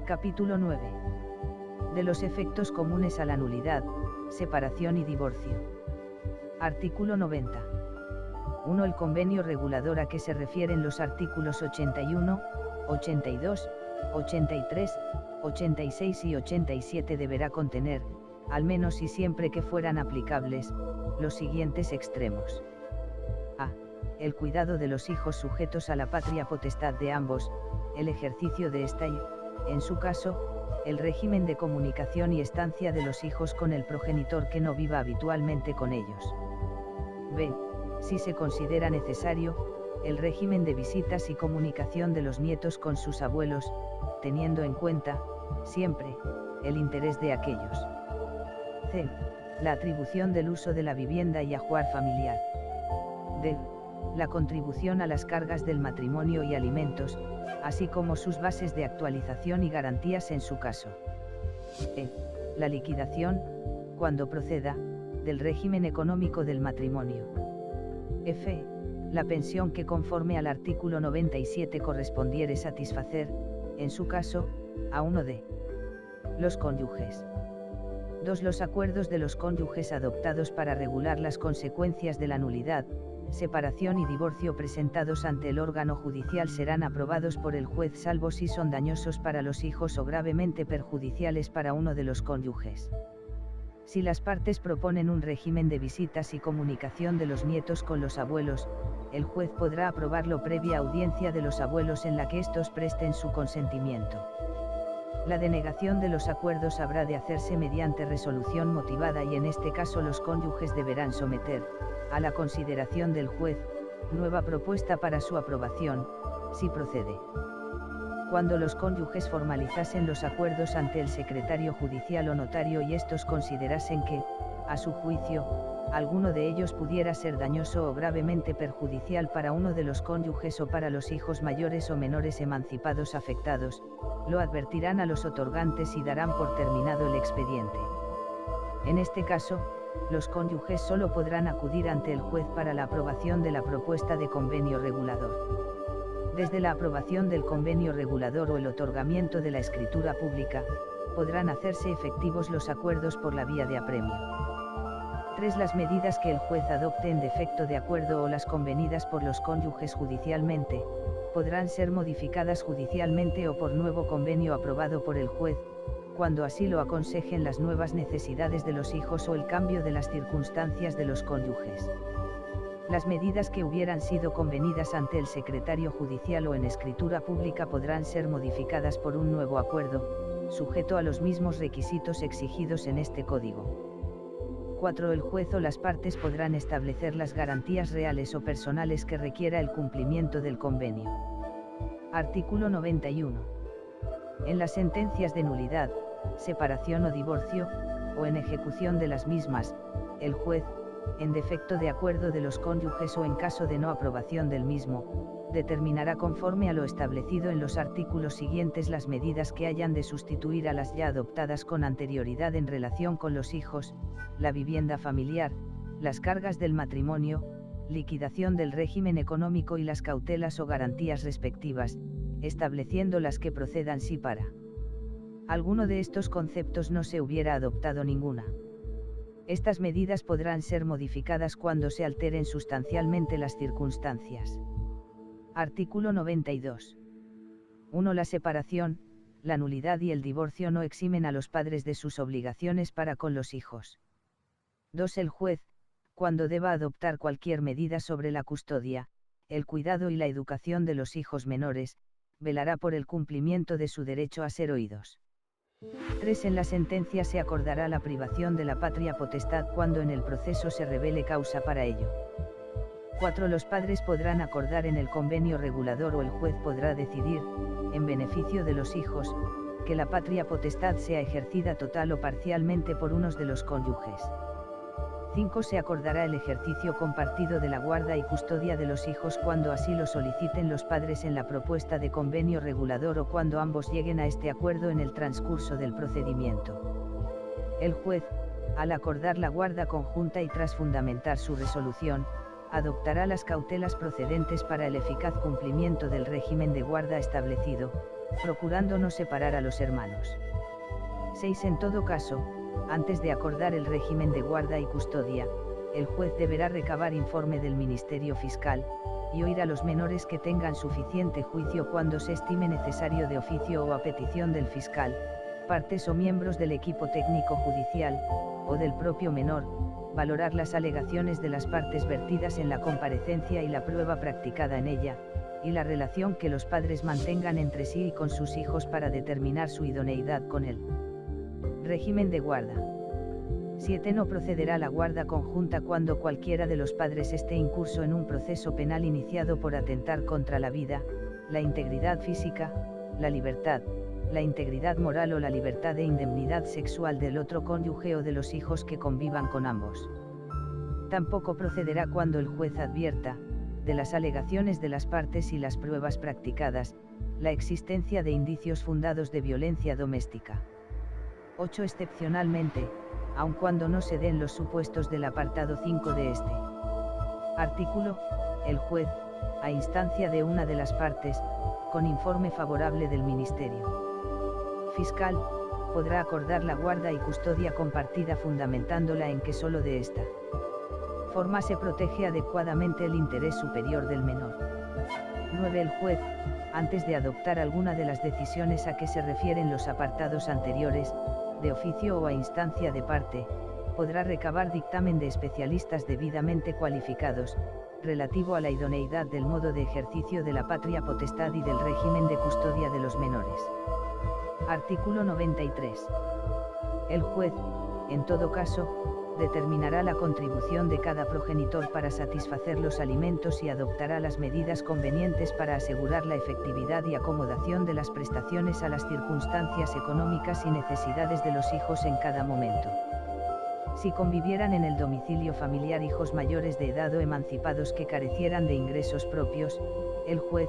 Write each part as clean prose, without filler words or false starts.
Capítulo 9. De los efectos comunes a la nulidad, separación y divorcio. Artículo 90. 1. El convenio regulador a que se refieren los artículos 81, 82, 83, 86 y 87 deberá contener, al menos y siempre que fueran aplicables, los siguientes extremos. A. El cuidado de los hijos sujetos a la patria potestad de ambos, el ejercicio de esta y, en su caso, el régimen de comunicación y estancia de los hijos con el progenitor que no viva habitualmente con ellos. B. Si se considera necesario, el régimen de visitas y comunicación de los nietos con sus abuelos, teniendo en cuenta, siempre, el interés de aquellos. C. La atribución del uso de la vivienda y ajuar familiar. D. La contribución a las cargas del matrimonio y alimentos, así como sus bases de actualización y garantías en su caso. E. La liquidación, cuando proceda, del régimen económico del matrimonio. F. La pensión que conforme al artículo 97 correspondiere satisfacer, en su caso, a uno de los cónyuges. 2. Los acuerdos de los cónyuges adoptados para regular las consecuencias de la nulidad, separación y divorcio presentados ante el órgano judicial serán aprobados por el juez salvo si son dañosos para los hijos o gravemente perjudiciales para uno de los cónyuges. Si las partes proponen un régimen de visitas y comunicación de los nietos con los abuelos, el juez podrá aprobarlo previa audiencia de los abuelos en la que éstos presten su consentimiento. La denegación de los acuerdos habrá de hacerse mediante resolución motivada y en este caso los cónyuges deberán someter, a la consideración del juez, nueva propuesta para su aprobación, si procede. Cuando los cónyuges formalizasen los acuerdos ante el secretario judicial o notario y estos considerasen que, a su juicio, alguno de ellos pudiera ser dañoso o gravemente perjudicial para uno de los cónyuges o para los hijos mayores o menores emancipados afectados, lo advertirán a los otorgantes y darán por terminado el expediente. En este caso, los cónyuges solo podrán acudir ante el juez para la aprobación de la propuesta de convenio regulador. Desde la aprobación del convenio regulador o el otorgamiento de la escritura pública, podrán hacerse efectivos los acuerdos por la vía de apremio. 3. Las medidas que el juez adopte en defecto de acuerdo o las convenidas por los cónyuges judicialmente, podrán ser modificadas judicialmente o por nuevo convenio aprobado por el juez, cuando así lo aconsejen las nuevas necesidades de los hijos o el cambio de las circunstancias de los cónyuges. Las medidas que hubieran sido convenidas ante el secretario judicial o en escritura pública podrán ser modificadas por un nuevo acuerdo, sujeto a los mismos requisitos exigidos en este código. 4. El juez o las partes podrán establecer las garantías reales o personales que requiera el cumplimiento del convenio. Artículo 91. En las sentencias de nulidad, separación o divorcio, o en ejecución de las mismas, el juez, en defecto de acuerdo de los cónyuges o en caso de no aprobación del mismo, determinará conforme a lo establecido en los artículos siguientes las medidas que hayan de sustituir a las ya adoptadas con anterioridad en relación con los hijos, la vivienda familiar, las cargas del matrimonio, liquidación del régimen económico y las cautelas o garantías respectivas, estableciendo las que procedan si para alguno de estos conceptos no se hubiera adoptado ninguna. Estas medidas podrán ser modificadas cuando se alteren sustancialmente las circunstancias. Artículo 92. 1. La separación, la nulidad y el divorcio no eximen a los padres de sus obligaciones para con los hijos. 2. El juez, cuando deba adoptar cualquier medida sobre la custodia, el cuidado y la educación de los hijos menores, velará por el cumplimiento de su derecho a ser oídos. 3. En la sentencia se acordará la privación de la patria potestad cuando en el proceso se revele causa para ello. 4. Los padres podrán acordar en el convenio regulador o el juez podrá decidir, en beneficio de los hijos, que la patria potestad sea ejercida total o parcialmente por unos de los cónyuges. 5. Se acordará el ejercicio compartido de la guarda y custodia de los hijos cuando así lo soliciten los padres en la propuesta de convenio regulador o cuando ambos lleguen a este acuerdo en el transcurso del procedimiento. El juez, Al acordar la guarda conjunta y tras fundamentar su resolución, adoptará las cautelas procedentes para el eficaz cumplimiento del régimen de guarda establecido, procurando no separar a los hermanos. 6. En todo caso, antes de acordar el régimen de guarda y custodia, el juez deberá recabar informe del Ministerio Fiscal, y oír a los menores que tengan suficiente juicio cuando se estime necesario de oficio o a petición del fiscal, partes o miembros del equipo técnico judicial, o del propio menor, valorar las alegaciones de las partes vertidas en la comparecencia y la prueba practicada en ella, y la relación que los padres mantengan entre sí y con sus hijos para determinar su idoneidad con él. Régimen de guarda. 7. No procederá la guarda conjunta cuando cualquiera de los padres esté incurso en un proceso penal iniciado por atentar contra la vida, la integridad física, la libertad, la integridad moral o la libertad e indemnidad sexual del otro cónyuge o de los hijos que convivan con ambos. Tampoco procederá cuando el juez advierta, de las alegaciones de las partes y las pruebas practicadas, la existencia de indicios fundados de violencia doméstica. 8. Excepcionalmente, aun cuando no se den los supuestos del apartado 5 de este artículo, el juez, a instancia de una de las partes, con informe favorable del Ministerio Fiscal, podrá acordar la guarda y custodia compartida fundamentándola en que solo de esta forma se protege adecuadamente el interés superior del menor. 9. El juez, antes de adoptar alguna de las decisiones a que se refieren los apartados anteriores, de oficio o a instancia de parte, podrá recabar dictamen de especialistas debidamente cualificados, relativo a la idoneidad del modo de ejercicio de la patria potestad y del régimen de custodia de los menores. Artículo 93. El juez, en todo caso, determinará la contribución de cada progenitor para satisfacer los alimentos y adoptará las medidas convenientes para asegurar la efectividad y acomodación de las prestaciones a las circunstancias económicas y necesidades de los hijos en cada momento. Si convivieran en el domicilio familiar hijos mayores de edad o emancipados que carecieran de ingresos propios, el juez,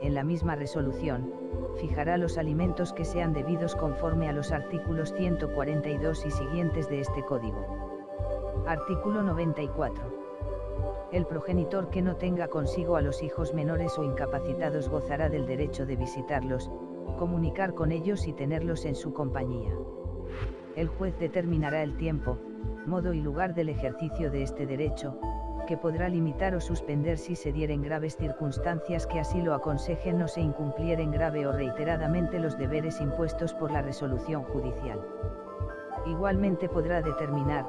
en la misma resolución, fijará los alimentos que sean debidos conforme a los artículos 142 y siguientes de este Código. Artículo 94. El progenitor que no tenga consigo a los hijos menores o incapacitados gozará del derecho de visitarlos, comunicar con ellos y tenerlos en su compañía. El juez determinará el tiempo, modo y lugar del ejercicio de este derecho, que podrá limitar o suspender si se dieren graves circunstancias que así lo aconsejen o se incumplieren grave o reiteradamente los deberes impuestos por la resolución judicial. Igualmente podrá determinar,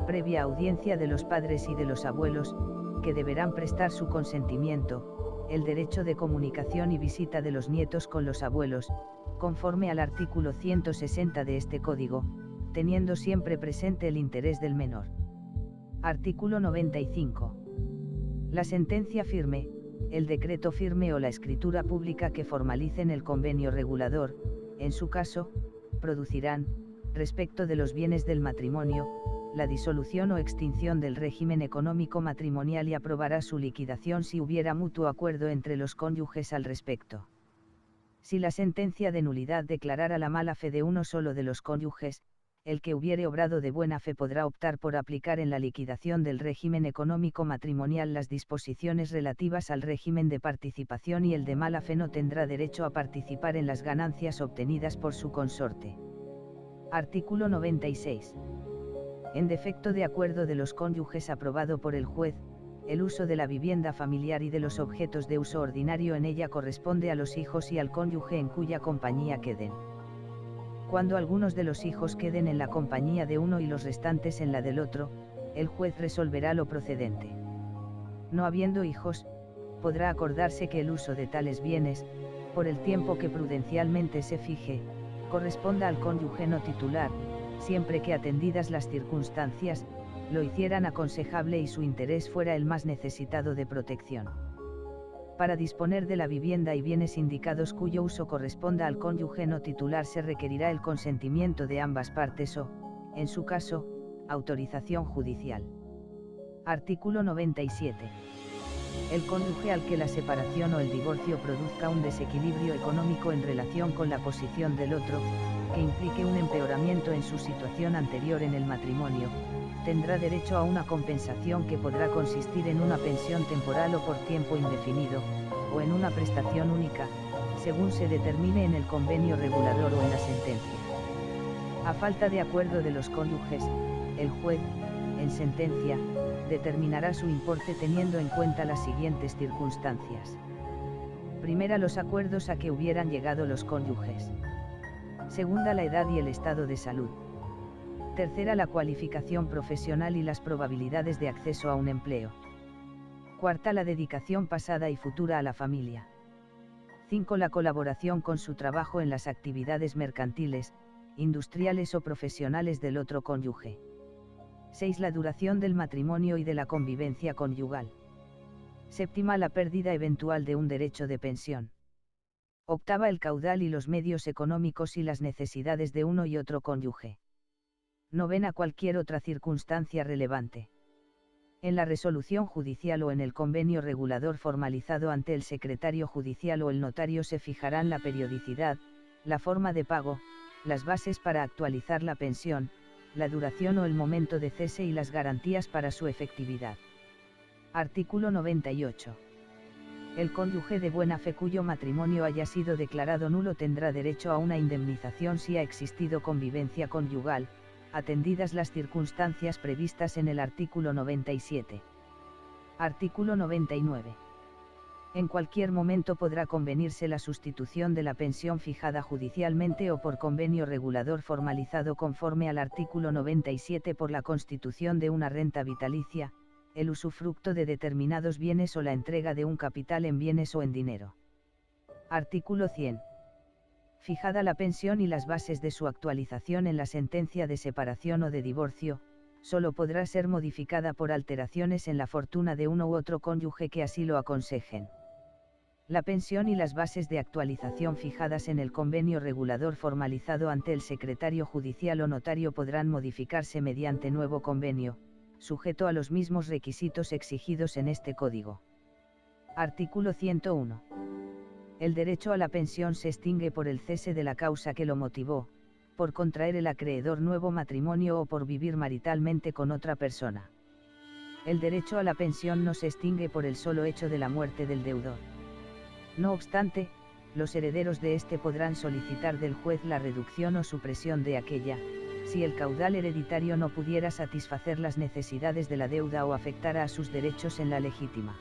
previa audiencia de los padres y de los abuelos, que deberán prestar su consentimiento, el derecho de comunicación y visita de los nietos con los abuelos, conforme al artículo 160 de este Código, teniendo siempre presente el interés del menor. Artículo 95. La sentencia firme, el decreto firme o la escritura pública que formalicen el convenio regulador, en su caso, producirán, respecto de los bienes del matrimonio, la disolución o extinción del régimen económico matrimonial y aprobará su liquidación si hubiera mutuo acuerdo entre los cónyuges al respecto. Si la sentencia de nulidad declarara la mala fe de uno solo de los cónyuges, el que hubiere obrado de buena fe podrá optar por aplicar en la liquidación del régimen económico matrimonial las disposiciones relativas al régimen de participación y el de mala fe no tendrá derecho a participar en las ganancias obtenidas por su consorte. Artículo 96. En defecto de acuerdo de los cónyuges aprobado por el juez, el uso de la vivienda familiar y de los objetos de uso ordinario en ella corresponde a los hijos y al cónyuge en cuya compañía queden. Cuando algunos de los hijos queden en la compañía de uno y los restantes en la del otro, el juez resolverá lo procedente. No habiendo hijos, podrá acordarse que el uso de tales bienes, por el tiempo que prudencialmente se fije, corresponda al cónyuge no titular, siempre que atendidas las circunstancias, lo hicieran aconsejable y su interés fuera el más necesitado de protección. Para disponer de la vivienda y bienes indicados cuyo uso corresponda al cónyuge no titular se requerirá el consentimiento de ambas partes o, en su caso, autorización judicial. Artículo 97. El cónyuge al que la separación o el divorcio produzca un desequilibrio económico en relación con la posición del otro, que implique un empeoramiento en su situación anterior en el matrimonio, tendrá derecho a una compensación que podrá consistir en una pensión temporal o por tiempo indefinido, o en una prestación única, según se determine en el convenio regulador o en la sentencia. A falta de acuerdo de los cónyuges, el juez, en sentencia, determinará su importe teniendo en cuenta las siguientes circunstancias. Primera, los acuerdos a que hubieran llegado los cónyuges. Segunda, la edad y el estado de salud. Tercera, la cualificación profesional y las probabilidades de acceso a un empleo. Cuarta, la dedicación pasada y futura a la familia. 5. La colaboración con su trabajo en las actividades mercantiles, industriales o profesionales del otro cónyuge. 6. La duración del matrimonio y de la convivencia conyugal. Séptima, la pérdida eventual de un derecho de pensión. Octava, el caudal y los medios económicos y las necesidades de uno y otro cónyuge. Novena, cualquier otra circunstancia relevante. En la resolución judicial o en el convenio regulador formalizado ante el secretario judicial o el notario se fijarán la periodicidad, la forma de pago, las bases para actualizar la pensión, la duración o el momento de cese y las garantías para su efectividad. Artículo 98. El cónyuge de buena fe cuyo matrimonio haya sido declarado nulo tendrá derecho a una indemnización si ha existido convivencia conyugal, atendidas las circunstancias previstas en el artículo 97. Artículo 99. En cualquier momento podrá convenirse la sustitución de la pensión fijada judicialmente o por convenio regulador formalizado conforme al artículo 97 por la constitución de una renta vitalicia, el usufructo de determinados bienes o la entrega de un capital en bienes o en dinero. Artículo 100. Fijada la pensión y las bases de su actualización en la sentencia de separación o de divorcio, solo podrá ser modificada por alteraciones en la fortuna de uno u otro cónyuge que así lo aconsejen. La pensión y las bases de actualización fijadas en el convenio regulador formalizado ante el secretario judicial o notario podrán modificarse mediante nuevo convenio, sujeto a los mismos requisitos exigidos en este Código. Artículo 101. El derecho a la pensión se extingue por el cese de la causa que lo motivó, por contraer el acreedor nuevo matrimonio o por vivir maritalmente con otra persona. El derecho a la pensión no se extingue por el solo hecho de la muerte del deudor. No obstante, los herederos de éste podrán solicitar del juez la reducción o supresión de aquella, si el caudal hereditario no pudiera satisfacer las necesidades de la deuda o afectara a sus derechos en la legítima.